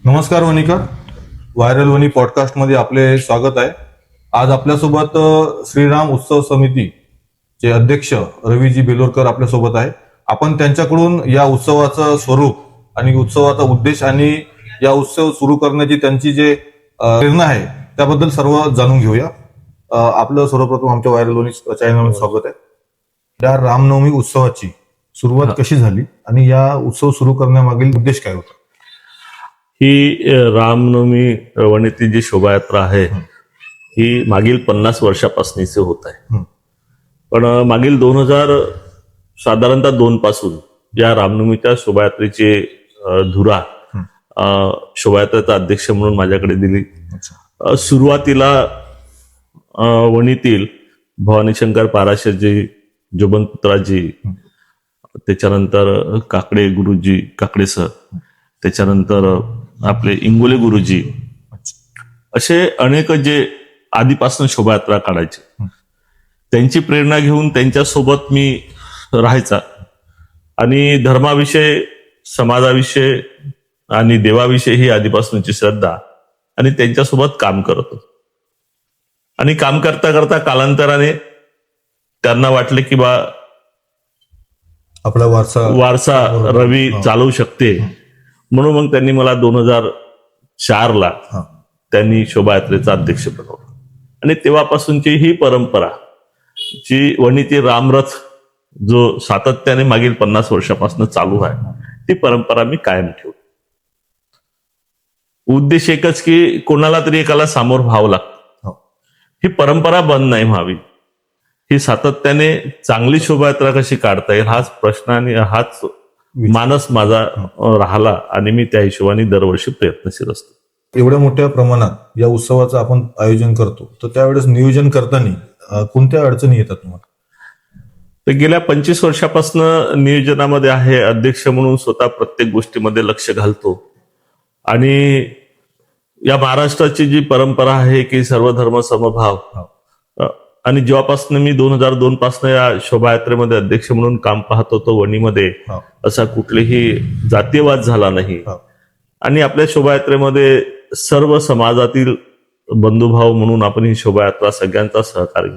नमस्कार वनिकर, व्हायरल वनी पॉडकास्ट मध्ये आपले स्वागत आहे. आज आपल्यासोबत श्रीराम उत्सव समितीचे अध्यक्ष रवीजी बेलोरकर आपल्यासोबत आहे. आपण त्यांच्याकडून या उत्सवाचं स्वरूप आणि उत्सवाचा उद्देश आणि या उत्सव सुरू करण्याची त्यांची जे प्रेरणा आहे त्याबद्दल सर्व जाणून घेऊया. आपलं सर्वप्रथम आमच्या व्हायरल वनी चॅनलमध्ये स्वागत आहे. या रामनवमी उत्सवाची सुरुवात कशी झाली आणि या उत्सव सुरू करण्यामागील उद्देश काय होता? ही रामनवमी वणीतील जी शोभायात्रा आहे ही मागील 50 वर्षापासूनच होत आहे. पण मागील 2000 साधारणतः 2 पासून या रामनवमीच्या शोभायात्रेची धुरा शोभायात्रेचा अध्यक्ष म्हणून माझ्याकडे दिली. सुरुवातीला वणीतील भवानीशंकर पाराशरजी, जोबनपुत्राजी, त्याच्यानंतर काकडे गुरुजी, काकडे सर, त्याच्यानंतर आपले इंगोले गुरुजी, असे अनेक जे आधीपासून शोभायात्रा काढायचे, त्यांची प्रेरणा घेऊन त्यांच्यासोबत मी राहायचा आणि धर्माविषयी, समाजाविषयी आणि देवाविषयी ही आधीपासूनची श्रद्धा आणि त्यांच्यासोबत काम करत होतो. आणि काम करता करता कालांतराने त्यांना वाटले की बा आपला वारसा रवी चालवू शकते, म्हणून मग त्यांनी मला 2004ला त्यांनी शोभायात्रेचा अध्यक्ष बनवलं. आणि तेव्हापासूनची ही परंपरा जी वणीतील रामरथ जो सातत्याने मागील 50 वर्षापासून चालू आहे, ती परंपरा मी कायम ठेवली. उद्देश एकच की कोणाला तरी एकाला सामोर व्हावं लागतं, ही परंपरा बंद नाही व्हावी, ही सातत्याने चांगली शोभायात्रा कशी काढता येईल हाच प्रश्न आणि हाच मानस माझा राहिला आणि मी त्या हिशोबाने दरवर्षी प्रयत्नशील असतो. एवढ्या मोठ्या प्रमाणात या उत्सवाचं आपण आयोजन करतो, तर त्यावेळेस नियोजन करताना कोणत्या अडचणी येतात तुम्हाला? तर गेल्या 25 वर्षापासून नियोजनामध्ये आहे. अध्यक्ष म्हणून स्वतः प्रत्येक गोष्टीमध्ये लक्ष घालतो. आणि या महाराष्ट्राची जी परंपरा आहे की सर्वधर्म समभाव, आणि जेव्हापासून मी 2002 पासून या शोभायात्रेमध्ये अध्यक्ष म्हणून काम पाहत होतो वणीमध्ये, असा कुठलेही जातीयवाद झाला नाही. आणि आपल्या शोभायात्रेमध्ये सर्व समाजातील बंधुभाव म्हणून आपण ही शोभायात्रा सगळ्यांचा सहकार्य.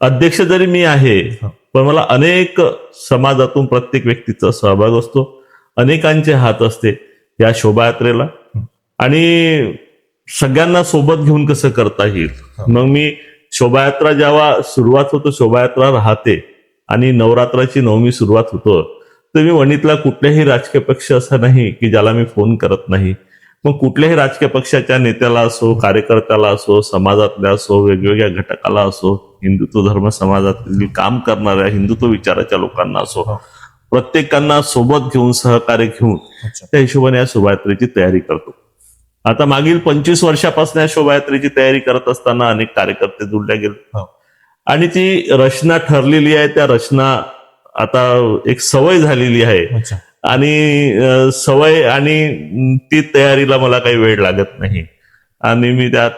अध्यक्ष जरी मी आहे, पण मला अनेक समाजातून प्रत्येक व्यक्तीचा सहभाग असतो, अनेकांचे हात असते या शोभायात्रेला. आणि सगळ्यांना सोबत घेऊन कसं करता येईल, मग मी शोभायात्रा जेव्हा सुरुवात होतो, शोभायात्रा राहते आणि नवरात्राची नवमी सुरुवात होतो, तर मी वणीतला कुठल्याही राजकीय पक्ष असा नाही की ज्याला मी फोन करत नाही. मग कुठल्याही राजकीय पक्षाच्या नेत्याला असो, कार्यकर्त्याला असो, समाजातल्या असो, वेगवेगळ्या घटकाला असो, हिंदुत्व धर्म समाजातील काम करणाऱ्या हिंदुत्व विचाराच्या लोकांना असो, प्रत्येकांना सोबत घेऊन, सहकार्य घेऊन त्या हिशोबाने या शोभायात्रेची तयारी करतो. आता मागील 25 वर्षापासून या शोभायात्रेची तयारी करत असताना अनेक कार्यकर्ते जोडले गेले आणि ती रचना ठरलेली आहे. त्या रचना आता एक सवय झालेली आहे आणि सवय आणि ती तयारीला मला काही वेळ लागत नाही. आणि मी त्यात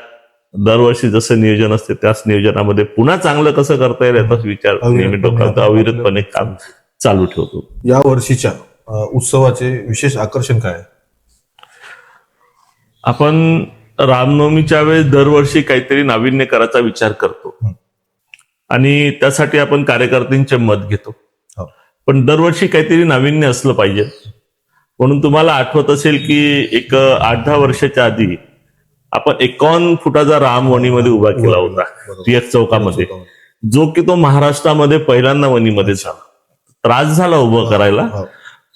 दरवर्षी जसं नियोजन असते त्याच नियोजनामध्ये पुन्हा चांगलं कसं करता येईल याचाच विचार नेहमी डोक्यात अविरतपणे काम चालू ठेवतो. या वर्षीच्या उत्सवाचे विशेष आकर्षण काय? आपण रामनवमीच्या वेळेस दरवर्षी काहीतरी नाविन्य करायचा विचार करतो आणि त्यासाठी आपण कार्यकर्त्यांचे मत घेतो. पण दरवर्षी काहीतरी नाविन्य असलं पाहिजे. म्हणून तुम्हाला आठवत असेल की एक 8-10 वर्षाच्या आधी आपण 51 फुटाचा राम वणीमध्ये उभा केला होता टिळक चौकामध्ये, जो की तो महाराष्ट्रामध्ये पहिल्यांदा वणीमध्ये झाला. त्रास झाला उभं करायला,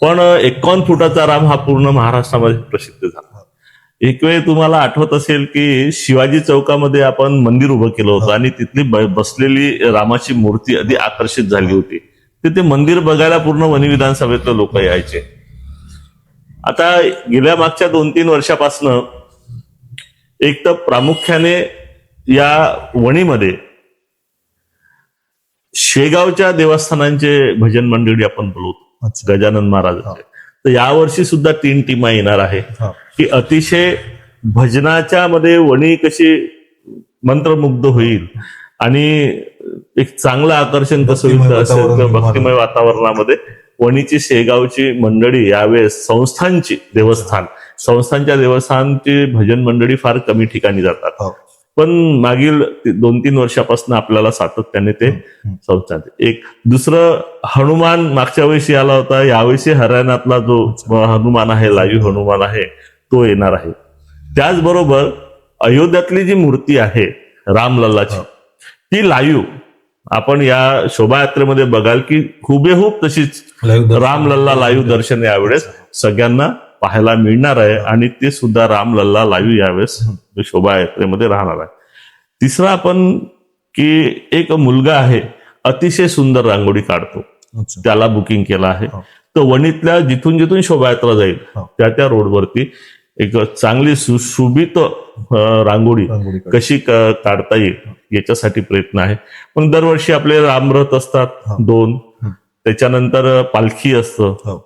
पण 51 फुटाचा राम हा पूर्ण महाराष्ट्रामध्ये प्रसिद्ध झाला. एक वेळ तुम्हाला आठवत असेल की शिवाजी चौकामध्ये आपण मंदिर उभं केलं होतं आणि तिथली बसलेली रामाची मूर्ती अगदी आकर्षित झाली होती. तिथे मंदिर बघायला पूर्ण वणी विधानसभेतले लोक यायचे. आता गेल्या मागच्या 2-3 वर्षापासनं एक तर प्रामुख्याने या वणीमध्ये शेगावच्या देवस्थानांचे भजन मंडळी आपण बोलवतो, गजानन महाराजांचे. तर यावर्षी सुद्धा 3 टीमा येणार आहे की अतिशय भजनाच्या मध्ये वणी कशी मंत्रमुग्ध होईल आणि एक चांगलं आकर्षण कसं होईल भक्तिमय वातावरणामध्ये वणीची शेगावची मंडळी यावेळेस संस्थांची देवस्थान संस्थांच्या देवस्थानची भजन मंडळी फार कमी ठिकाणी जातात. हो. पण मागील 2-3 वर्षापासून आपल्याला सातत्याने ते संस्थान. एक दुसरं हनुमान मागच्या वर्षी आला होता, यावर्षी हरियाणातला जो हनुमान आहे, लाईव्ह हनुमान आहे, तो येणार आहे. त्याचबरोबर अयोध्यातली जी मूर्ती आहे रामलल्लाची, ती लाईव्ह आपण या शोभायात्रेमध्ये बघाल की हुबेहूब तशीच रामलल्ला लाईव्ह दर्शन यावेळेस सगळ्यांना पाहायला मिळणार आहे. आणि ते सुद्धा रामलल्ला लाईव्ह यावेळेस शोभायात्रेमध्ये राहणार आहे. तिसरा आपण की एक मुलगा आहे, अतिशय सुंदर रांगोळी काढतो, त्याला बुकिंग केलं आहे. तर वणीतल्या जिथून जिथून शोभायात्रा जाईल त्या रोडवरती एक चांगली सुशोभित रांगोळी कशी काढता येईल याच्यासाठी प्रयत्न आहे. पण दरवर्षी आपले रामरथ असतात 2, त्याच्यानंतर पालखी असतं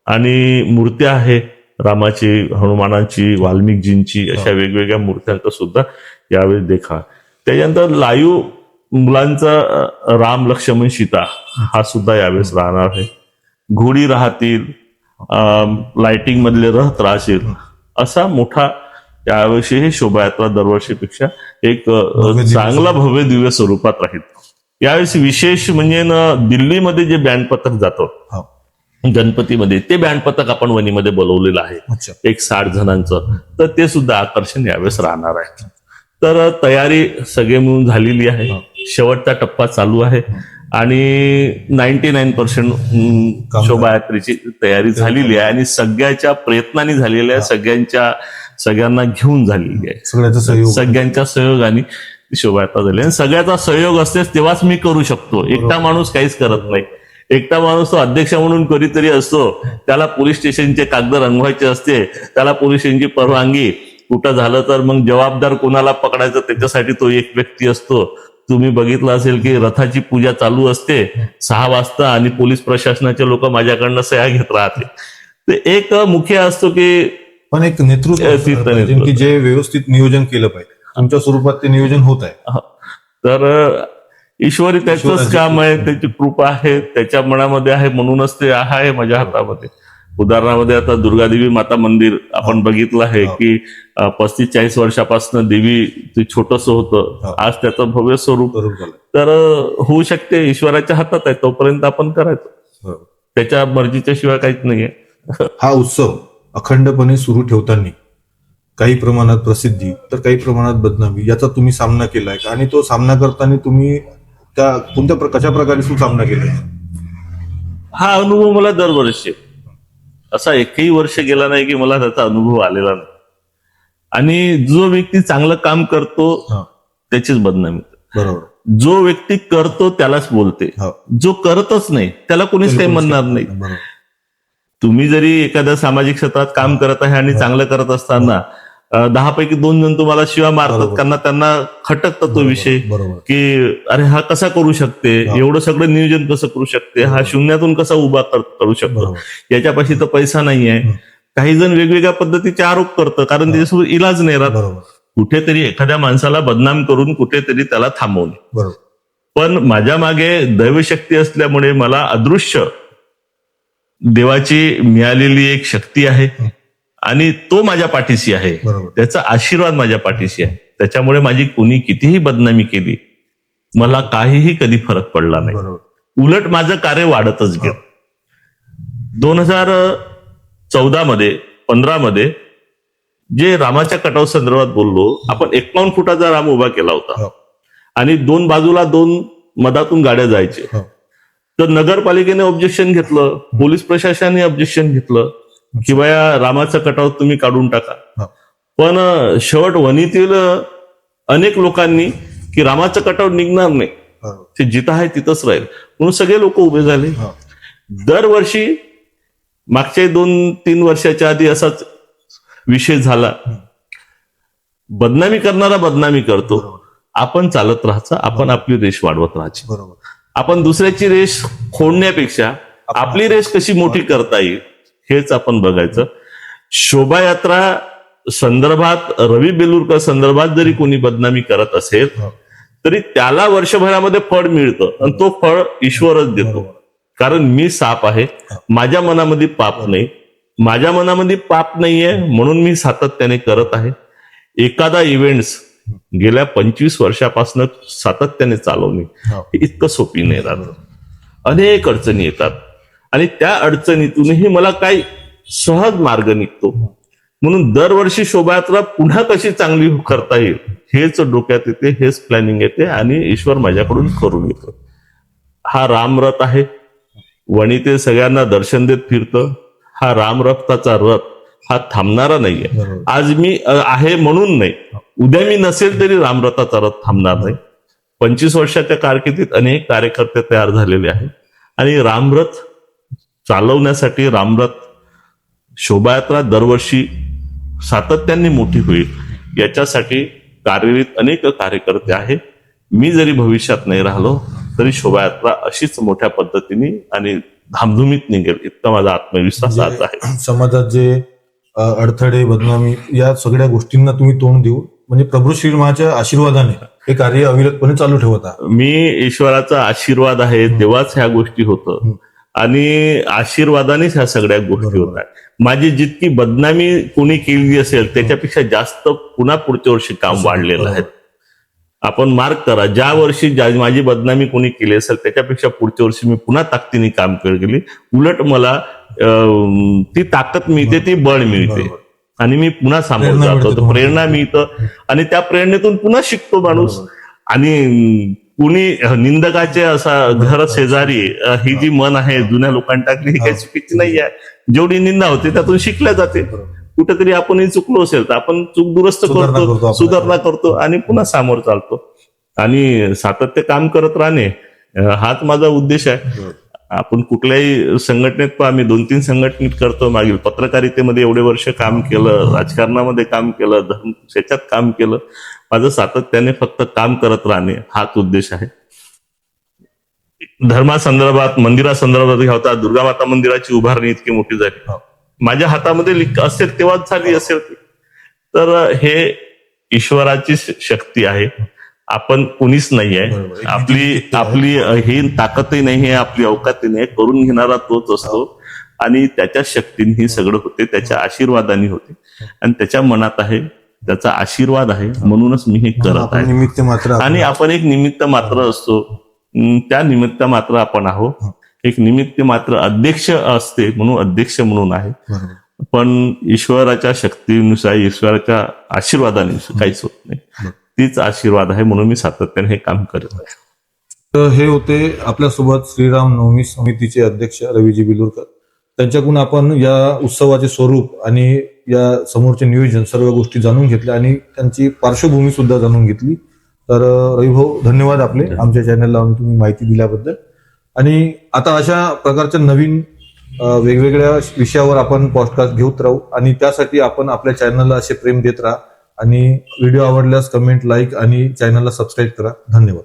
आणि मूर्त्या आहे रामाची, हनुमानाची, वाल्मिकजींची, अशा वेगवेगळ्या मूर्त्यांचा सुद्धा यावेळी देखा. त्याच्यानंतर लाईव्ह मुलांचा राम, लक्ष्मण, सीता हा सुद्धा यावेळेस राहणार आहे. घोडी राहतील, लाइटिंग मधले रथ राहतील, असा मोठा यावर्षी ही शोभायात्रा दरवर्षीपेक्षा एक चांगला भव्य दिव्य स्वरूपात राहील. यावेळेस विशेष म्हणजे दिल्लीमध्ये जे बँड पथक जातं गणपतीमध्ये, ते बँड पथक आपण वणीमध्ये बोलवलेलं आहे, एक 60 जणांचं. तर ते सुद्धा आकर्षण यावेळेस राहणार आहे. तर तयारी सगळे मिळून झालेली आहे. शेवटचा टप्पा चालू आहे आणि 99% शोभायात्रेची तयारी झालेली आहे आणि सगळ्याच्या प्रयत्नांनी झालेली आहे, सगळ्यांना घेऊन झालेली आहे. सगळ्यांच्या सहयोगाने शोभायात्रा झाली आणि सगळ्याचा सहयोग असतेच तेव्हाच मी करू शकतो. एकटा माणूस काहीच करत नाही. एकटा माणूस तो अध्यक्ष म्हणून कधीतरी असतो, त्याला पोलीस स्टेशनचे कागद रंगवायचे असते, त्याला पोलीस स्टेशनची परवानगी, कुठं झालं तर मग जबाबदार कोणाला पकडायचं त्याच्यासाठी तो एक व्यक्ती असतो. तुम्ही बघितलं असेल की रथाची पूजा चालू असते 6 वाजता आणि पोलीस प्रशासनाचे लोक माझ्याकडनं सह्या घेत राहते. ते एक मुख्य असतो की पण एक नेतृत्व की जे व्यवस्थित नियोजन केलं पाहिजे, तुमच्या स्वरूपात ते नियोजन होत आहे. तर ईश्वरी त्याचंच काम आहे, त्याची कृपा आहे, त्याच्या मनामध्ये आहे, म्हणूनच ते आहे माझ्या हातामध्ये. उदाहरणामध्ये आता दुर्गादेवी माता मंदिर आपण बघितलं आहे की 35-40 वर्षापासून देवी छोटस होतं, आज त्याचं भव्य स्वरूप. तर होऊ शकते, ईश्वराच्या हातात आहे, तोपर्यंत आपण करायचं, त्याच्या मर्जीच्या शिवाय काहीच नाहीये. हा उत्सव अखंडपणे सुरू ठेवताना काही प्रमाणात प्रसिद्धी तर काही प्रमाणात बदनामी याचा तुम्ही सामना केलाय का? आणि तो सामना करताना तुम्ही त्या कशा प्रकारे सामना केलाय? हा अनुभव मला दरवर्षी, असा एकही वर्ष गेला नाही की मला त्याचा अनुभव आलेला नाही. आणि जो व्यक्ती चांगलं काम करतो त्याचीच बदनामी. बरोबर. जो व्यक्ती करतो त्यालाच बोलते, जो करतच नाही त्याला कोणीच काही म्हणणार नाही. तुम्ही जरी एखाद्या सामाजिक क्षेत्रात काम करत आहे आणि चांगलं करत असताना 10 पैकी 2 जण तुम्हाला शिवा मारतात, कारण त्यांना खटकतं तो विषय की अरे हा कसा करू शकते, एवढं सगळं नियोजन कसं करू शकते, हा शून्यातून कसा उभा करू शकतो, याच्यापाशी तर पैसा नाहीये. काही जण वेगवेगळ्या पद्धतीचे आरोप करतं, कारण त्याच्यासोबत इलाज नाही राहत. कुठेतरी एखाद्या माणसाला बदनाम करून कुठेतरी त्याला थांबवणे. पण माझ्या मागे दैवशक्ती असल्यामुळे मला अदृश्य देवाची मिळालेली एक शक्ती आहे आणि तो माझ्या पाठीशी आहे, त्याचा आशीर्वाद माझ्या पाठीशी आहे. त्याच्यामुळे माझी कोणी कितीही बदनामी केली मला काहीही कधी फरक पडला नाही, उलट माझं कार्य वाढतच गेलं. 2014 मध्ये 15 मध्ये जे रामाच्या कटाव संदर्भात बोललो आपण, 51 फुटाचा राम उभा केला होता आणि 2 बाजूला 2 मधातून गाड्या जायचे. तर नगरपालिकेने ऑब्जेक्शन घेतलं, पोलीस प्रशासनाने ऑब्जेक्शन घेतलं की बाया रामाचा कटाव तुम्ही काढून टाका. पण शेवट वणीतील अनेक लोकांनी की रामाचा कटाव निघणार नाही, ते जिथं आहे तिथंच राहील म्हणून सगळे लोक उभे झाले. दरवर्षी मागच्या 2-3 वर्षाच्या आधी असाच विषय झाला. बदनामी करणारा बदनामी करतो, आपण चालत राहायचं, आपण आपली रेष वाढवत राहायची. आपण दुसऱ्याची रेष खोडण्यापेक्षा आपली रेष कशी मोठी करता येईल हेच आपण बघायचं. शोभायात्रा संदर्भात रवी बेलूरकर संदर्भात जरी कोणी बदनामी करत असेल तरी त्याला वर्षभरामध्ये फळ मिळतं आणि तो फळ ईश्वरच देतो. कारण मी साप आहे, माझ्या मनामध्ये पाप नाही, माझ्या मनामध्ये पाप नाहीये म्हणून मी सातत्याने करत आहे. एखादा इव्हेंट्स गेल्या 25 वर्षापासून सातत्याने चालवणे हे इतकं सोपी नाही राहत. अनेक अडचणी येतात आणि त्या अडचणीतूनही मला काही सहज मार्ग निघतो. म्हणून दरवर्षी शोभायात्रा पुन्हा कशी चांगली करता येईल हेच डोक्यात येते, हेच प्लॅनिंग येते आणि ईश्वर माझ्याकडून करून येतो. हा रामरथ आहे, वणीते सगळ्यांना दर्शन देत फिरतं. हा रामरथाचा रथ हा थांबणारा नाहीये. आज मी आहे म्हणून नाही, उद्या मी नसेल तरी रामरथाचा रथ थांबणार नाही. 25 वर्षाच्या कारकिर्दीत अनेक कार्यकर्ते तयार झालेले आहेत आणि रामरथ चालवण्यासाठी रामरथ शोभायात्रा दरवर्षी सातत्याने मोठी होईल याच्यासाठी कार्यरत अनेक कार्यकर्ते आहेत. मी जरी भविष्यात नाही राहिलो तरी शोभायात्रा अशीच मोठ्या पद्धतीने आणि धामधुमीत निघेल इतका माझा आत्मविश्वास आज आहे. समाजात जे अडथळे, बदनामी या सगळ्या गोष्टींना तुम्ही तोंड देऊ म्हणजे प्रभू श्रीरामाच्या आशीर्वादाने हे कार्य अविरतपणे चालू ठेवत आहात. मी ईश्वराचा आशीर्वाद आहे तेव्हाच ह्या गोष्टी होतं आणि आशीर्वादानेच ह्या सगळ्या गोष्टी होत आहेत. माझी जितकी बदनामी कोणी केली असेल त्याच्यापेक्षा जास्त पुन्हा पुढच्या वर्षी काम वाढलेलं आहे. आपण मार्क करा, ज्या वर्षी माझी बदनामी कोणी केली असेल त्याच्यापेक्षा पुढच्या वर्षी मी पुन्हा ताकदीने काम केली. उलट मला ती ताकद मिळते, ती बळ मिळते आणि मी पुन्हा सामोरं जातो, प्रेरणा मिळतं आणि त्या प्रेरणेतून पुन्हा शिकतो माणूस. आणि कुणी निंदकाचे असा घर शेजारी ही जी मन आहे जुन्या लोकांनी टाकली ही काही चुकीची नाही आहे. जेवढी निंदा होते त्यातून शिकल्या जाते. कुठेतरी आपणही चुकलो असेल तर आपण चूक दुरुस्त करतो, सुधारणा करतो आणि पुन्हा सामोर चालतो आणि सातत्य काम करत राहणे हाच माझा उद्देश आहे. आपण कुठल्याही संघटनेत आम्ही 2-3 संघटनेत करतो. मागील पत्रकारितेमध्ये एवढे वर्ष काम केलं, राजकारणामध्ये काम केलं, धर्म याच्यात काम केलं. माझं सातत्याने फक्त काम करत राहणे हाच उद्देश आहे. धर्मासंदर्भात, मंदिरासंदर्भात होता, दुर्गा माता मंदिराची उभारणी इतकी मोठी झाली, माझ्या हातामध्ये असेल तेव्हाच झाली असेल. तर हे ईश्वराची शक्ती आहे, आपण कोणीच नाही आहे. आपली ही ताकदही नाही आहे, आपली अवकातही नाही, करून घेणारा तोच असतो आणि त्याच्या शक्तीने ही सगळं होते, त्याच्या आशीर्वादाने होते आणि त्याच्या मनात आहे, त्याचा आशीर्वाद आहे म्हणूनच मी हे करत आहे. निमित्त मात्र आणि आपण एक निमित्त मात्र असतो, त्या निमित्त मात्र आपण आहोत. एक निमित्त मात्र अध्यक्ष असते म्हणून अध्यक्ष म्हणून आहे, पण ईश्वराच्या शक्तीनुसार, ईश्वराच्या आशीर्वादाने काहीच होत नाही. तीच आशीर्वाद आहे म्हणून मी सातत्याने हे काम करत आहे. तर हे होते आपल्यासोबत श्रीराम नवमी समितीचे अध्यक्ष रवीजी बेलुरकर. त्यांच्याकडून आपण या उत्सवाचे स्वरूप आणि या समोरचे नियोजन सर्व गोष्टी जाणून घेतल्या आणि त्यांची पार्श्वभूमी सुद्धा जाणून घेतली. तर रविभाऊ धन्यवाद आपले आमच्या चॅनलला तुम्ही माहिती दिल्याबद्दल. आणि आता अशा प्रकारच्या नवीन वेगवेगळ्या विषयावर आपण पॉडकास्ट घेऊन राहू आणि त्यासाठी आपण आपल्या चॅनलला असे प्रेम देत राहा आणि व्हिडिओ आवडल्यास कमेंट, लाईक आणि चॅनलला सबस्क्राईब करा. धन्यवाद.